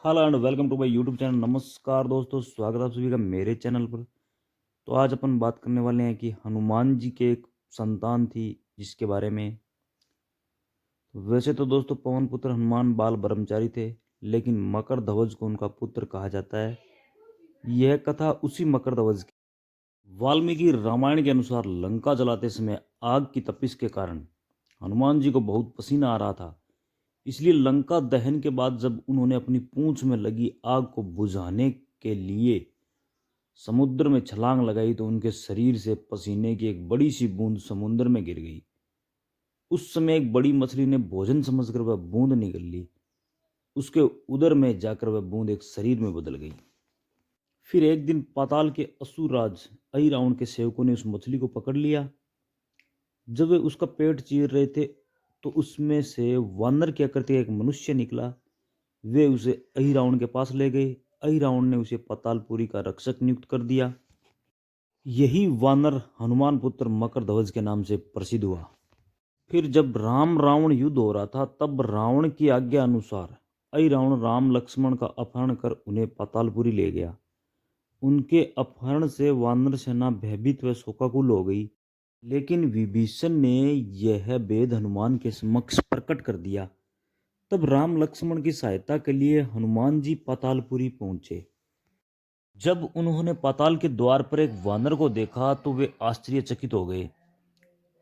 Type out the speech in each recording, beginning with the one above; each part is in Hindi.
Hello and welcome to my YouTube channel. नमस्कार दोस्तों, स्वागत है आप सभी का मेरे चैनल पर। तो आज अपन बात करने वाले हैं कि हनुमान जी के एक संतान थी जिसके बारे में। वैसे तो दोस्तों पवन पुत्र हनुमान बाल ब्रह्मचारी थे, लेकिन मकर ध्वज को उनका पुत्र कहा जाता है। यह कथा उसी मकर ध्वज की। वाल्मीकि रामायण के अनुसार लंका जलाते समय आग की तपिश के कारण हनुमान जी को बहुत पसीना आ रहा था। इसलिए लंका दहन के बाद जब उन्होंने अपनी पूंछ में लगी आग को बुझाने के लिए समुद्र में छलांग लगाई तो उनके शरीर से पसीने की एक बड़ी सी बूंद समुद्र में गिर गई। उस समय एक बड़ी मछली ने भोजन समझकर वह बूंद निगल ली। उसके उदर में जाकर वह बूंद एक शरीर में बदल गई। फिर एक दिन पाताल के असुरराज अहिरावण के सेवकों ने उस मछली को पकड़ लिया। जब वे उसका पेट चीर रहे थे तो उसमें से वानर की आकृति का एक मनुष्य निकला। वे उसे अहिरावण के पास ले गए। अहिरावण ने उसे पातालपुरी का रक्षक नियुक्त कर दिया। यही वानर हनुमान पुत्र मकर ध्वज के नाम से प्रसिद्ध हुआ। फिर जब राम रावण युद्ध हो रहा था तब रावण की आज्ञा अनुसार अहिरावण राम लक्ष्मण का अपहरण कर उन्हें पातालपुरी ले गया। उनके अपहरण से वानर सेना भयभीत व शोकाकुल हो गई। लेकिन विभीषण ने यह भेद हनुमान के समक्ष प्रकट कर दिया। तब राम लक्ष्मण की सहायता के लिए हनुमान जी पातालपुरी पहुंचे। जब उन्होंने पाताल के द्वार पर एक वानर को देखा तो वे आश्चर्यचकित हो गए।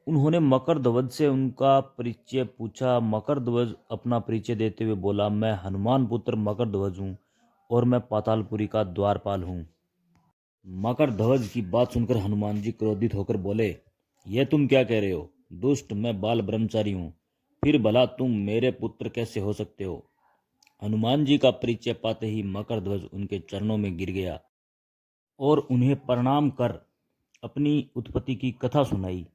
उन्होंने मकर ध्वज से उनका परिचय पूछा। मकर ध्वज अपना परिचय देते हुए बोला, मैं हनुमान पुत्र मकर ध्वज हूँ और मैं पातालपुरी का द्वारपाल हूँ। मकर ध्वज की बात सुनकर हनुमान जी क्रोधित होकर बोले, यह तुम क्या कह रहे हो? दुष्ट, मैं बाल ब्रह्मचारी हूँ, फिर भला तुम मेरे पुत्र कैसे हो सकते हो? हनुमान जी का परिचय पाते ही मकर ध्वज उनके चरणों में गिर गया और उन्हें प्रणाम कर अपनी उत्पत्ति की कथा सुनाई।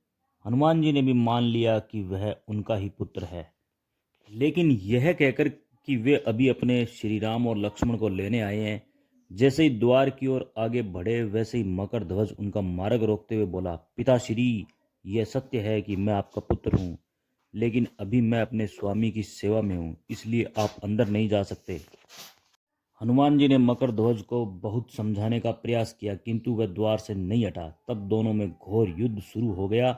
हनुमान जी ने भी मान लिया कि वह उनका ही पुत्र है, लेकिन यह कहकर कि वे अभी अपने श्री राम और लक्ष्मण को लेने आए हैं। जैसे ही द्वार की ओर आगे बढ़े वैसे ही मकर ध्वज उनका मार्ग रोकते हुए बोला, पिताश्री, यह सत्य है कि मैं आपका पुत्र हूँ, लेकिन अभी मैं अपने स्वामी की सेवा में हूँ, इसलिए आप अंदर नहीं जा सकते। हनुमान जी ने मकर ध्वज को बहुत समझाने का प्रयास किया, किंतु वह द्वार से नहीं हटा। तब दोनों में घोर युद्ध शुरू हो गया।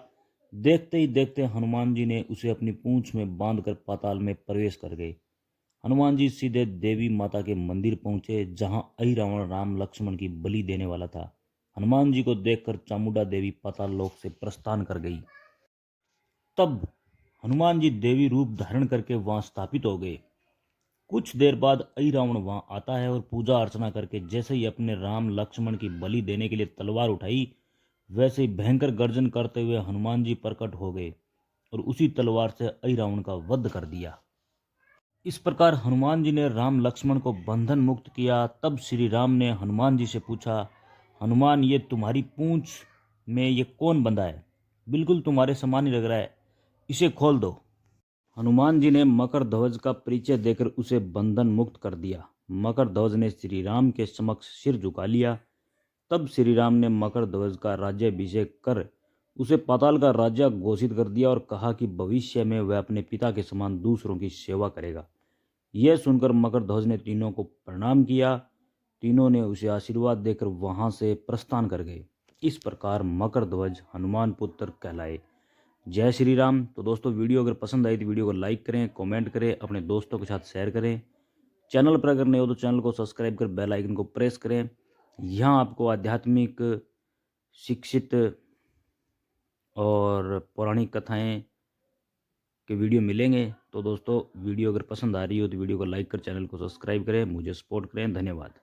देखते ही देखते हनुमान जी ने उसे अपनी पूंछ में बांधकर पाताल में प्रवेश कर गए। हनुमान जी सीधे देवी माता के मंदिर पहुंचे, जहां अहिरावण राम लक्ष्मण की बलि देने वाला था। हनुमान जी को देखकर चामुंडा देवी पाताल लोक से प्रस्थान कर गई। तब हनुमान जी देवी रूप धारण करके वहां स्थापित हो गए। कुछ देर बाद अहिरावण वहां आता है और पूजा अर्चना करके जैसे ही अपने राम लक्ष्मण की बलि देने के लिए तलवार उठाई, वैसे ही भयंकर गर्जन करते हुए हनुमान जी प्रकट हो गए और उसी तलवार से अहिरावण का वध कर दिया। इस प्रकार हनुमान जी ने राम लक्ष्मण को बंधन मुक्त किया। तब श्री राम ने हनुमान जी से पूछा, हनुमान, ये तुम्हारी पूंछ में ये कौन बंधा है? बिल्कुल तुम्हारे समान ही लग रहा है, इसे खोल दो। हनुमान जी ने मकर ध्वज का परिचय देकर उसे बंधन मुक्त कर दिया। मकर ध्वज ने श्री राम के समक्ष सिर झुका लिया। तब श्री राम ने मकर ध्वज का राज्याभिषेक कर उसे पाताल का राजा घोषित कर दिया और कहा कि भविष्य में वह अपने पिता के समान दूसरों की सेवा करेगा। यह सुनकर मकर ध्वज ने तीनों को प्रणाम किया। तीनों ने उसे आशीर्वाद देकर वहां से प्रस्थान कर गए। इस प्रकार मकर ध्वज हनुमान पुत्र कहलाए। जय श्री राम। तो दोस्तों, वीडियो अगर पसंद आई तो वीडियो को लाइक करें, कमेंट करें, अपने दोस्तों के साथ शेयर करें। चैनल पर अगर नए हो तो चैनल को सब्सक्राइब कर बेल आइकन को प्रेस करें। यहाँ आपको आध्यात्मिक, शिक्षित और पौराणिक कथाएं के वीडियो मिलेंगे। तो दोस्तों, वीडियो अगर पसंद आ रही हो तो वीडियो को लाइक कर चैनल को सब्सक्राइब करें, मुझे सपोर्ट करें। धन्यवाद।